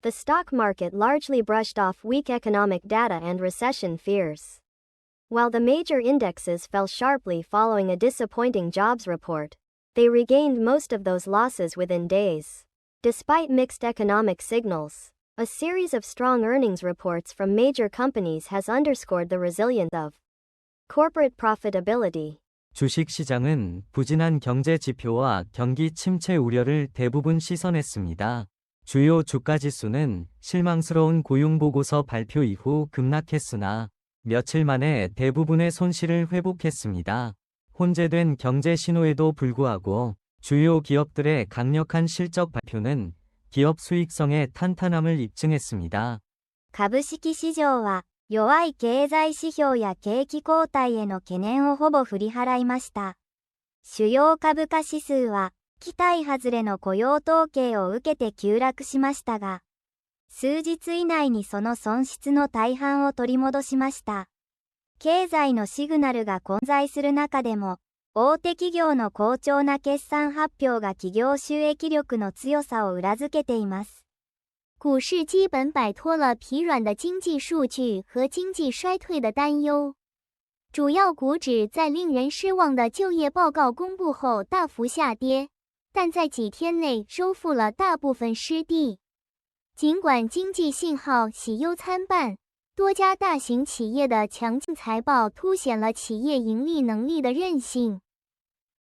The stock market largely brushed off weak economic data and recession fears. While the major indexes fell sharply following a disappointing jobs report, they regained most of those losses within days. Despite mixed economic signals, a series of strong earnings reports from major companies has underscored the resilience of corporate profitability. 주식시장은 부진한 경제 지표와 경기 침체 우려를 대부분 씻어냈습니다. 주요 주가지수는 실망스러운 고용보고서 발표 이후 급락했으나 며칠 만에 대부분의 손실을 회복했습니다. 혼재된 경제 신호에도 불구하고 주요 기업들의 강력한 실적 발표는 기업 수익성의 탄탄함을 입증했습니다. 株式市場は弱い経済指標や景気後退への懸念をほぼ振り払いました。主要株価指数は期待外れの雇用統計を受けて急落しましたが、数日以内にその損失の大半を取り戻しました。経済のシグナルが混在する中でも、大手企業の好調な決算発表が企業収益力の強さを裏付けています。股市基本摆脱了疲软的经济数据和经济衰退的担忧。主要股指在令人失望的就业报告公布后大幅下跌，但在几天内收复了大部分失地。尽管经济信号喜忧参半，多家大型企业的强劲财报凸显了企业盈利能力的韧性。